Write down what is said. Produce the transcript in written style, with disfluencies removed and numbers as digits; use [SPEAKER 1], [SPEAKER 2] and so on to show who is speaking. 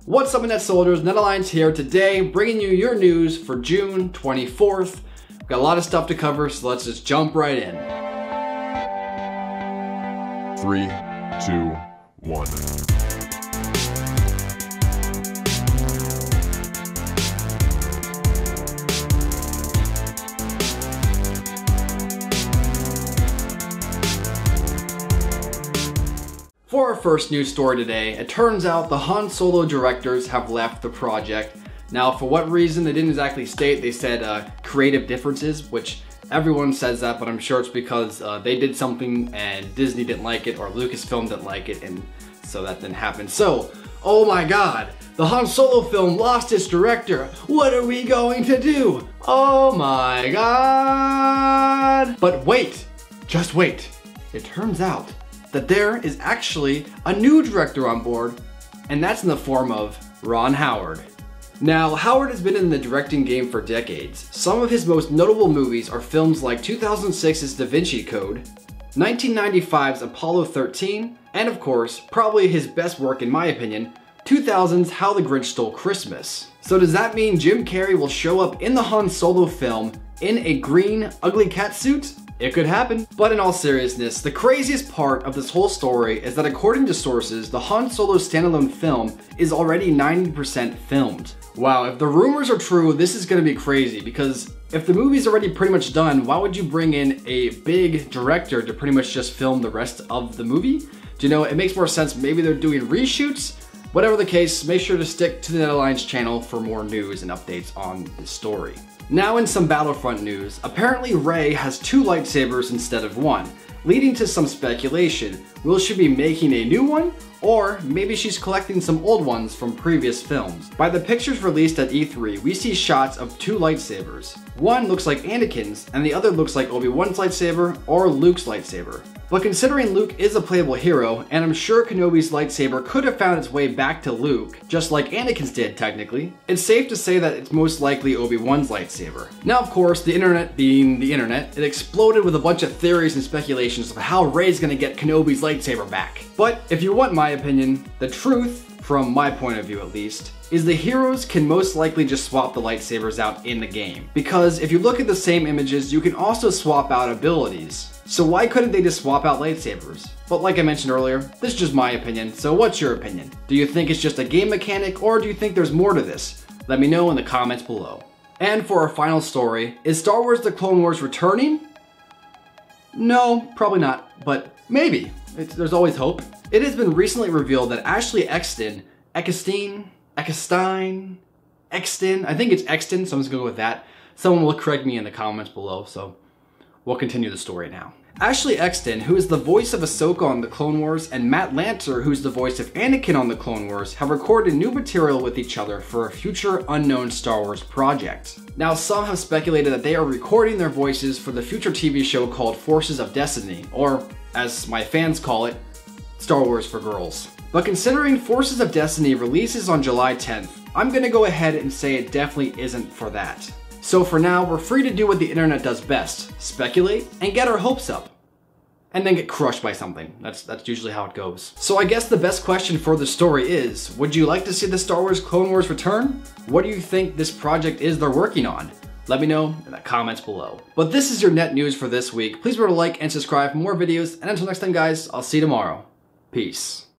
[SPEAKER 1] What's up, Net Soldiers? NetAlliance here today, bringing you your news for June 24th. We've got a lot of stuff to cover, so let's just jump right in.
[SPEAKER 2] 3, 2, 1.
[SPEAKER 1] For our first news story today, it turns out the Han Solo directors have left the project. Now, for what reason, they didn't exactly state. They said creative differences, which everyone says that, but I'm sure it's because they did something and Disney didn't like it, or Lucasfilm didn't like it, and so that didn't happen. So, oh my god, the Han Solo film lost its director. What are we going to do? Oh my god. But wait, just wait. It turns out that there is actually a new director on board, and that's in the form of Ron Howard. Now, Howard has been in the directing game for decades. Some of his most notable movies are films like 2006's Da Vinci Code, 1995's Apollo 13, and of course, probably his best work in my opinion, 2000's How the Grinch Stole Christmas. So does that mean Jim Carrey will show up in the Han Solo film in a green, ugly cat suit? It could happen. But in all seriousness, the craziest part of this whole story is that according to sources, the Han Solo standalone film is already 90% filmed. Wow, if the rumors are true, this is gonna be crazy, because if the movie's already pretty much done, why would you bring in a big director to pretty much just film the rest of the movie? Do you know, it makes more sense, maybe they're doing reshoots? Whatever the case, make sure to stick to the NetAlliance channel for more news and updates on this story. Now in some Battlefront news, apparently Rey has 2 lightsabers instead of 1, leading to some speculation. Will she be making a new one? Or maybe she's collecting some old ones from previous films. By the pictures released at E3, we see shots of 2 lightsabers. One looks like Anakin's, and the other looks like Obi-Wan's lightsaber or Luke's lightsaber. But considering Luke is a playable hero, and I'm sure Kenobi's lightsaber could have found its way back to Luke, just like Anakin's did technically, it's safe to say that it's most likely Obi-Wan's lightsaber. Now of course, the internet being the internet, it exploded with a bunch of theories and speculations of how Rey's gonna get Kenobi's lightsaber back. But if you want my opinion, the truth, from my point of view at least, is the heroes can most likely just swap the lightsabers out in the game. Because if you look at the same images, you can also swap out abilities. So why couldn't they just swap out lightsabers? But like I mentioned earlier, this is just my opinion, so what's your opinion? Do you think it's just a game mechanic, or do you think there's more to this? Let me know in the comments below. And for our final story, is Star Wars The Clone Wars returning? No, probably not, but maybe. There's always hope. It has been recently revealed that Ashley Eckstein, I think it's Exton, so I'm just gonna go with that. Someone will correct me in the comments below, so we'll continue the story now. Ashley Eckstein, who is the voice of Ahsoka on The Clone Wars, and Matt Lanter, who's the voice of Anakin on The Clone Wars, have recorded new material with each other for a future unknown Star Wars project. Now, some have speculated that they are recording their voices for the future TV show called Forces of Destiny, or as my fans call it, Star Wars for Girls. But considering Forces of Destiny releases on July 10th, I'm gonna go ahead and say it definitely isn't for that. So for now, we're free to do what the internet does best, speculate and get our hopes up. And then get crushed by something. That's usually how it goes. So I guess the best question for the story is, would you like to see the Star Wars Clone Wars return? What do you think this project is they're working on? Let me know in the comments below. But this is your net news for this week. Please remember to like and subscribe for more videos, and until next time guys, I'll see you tomorrow. Peace.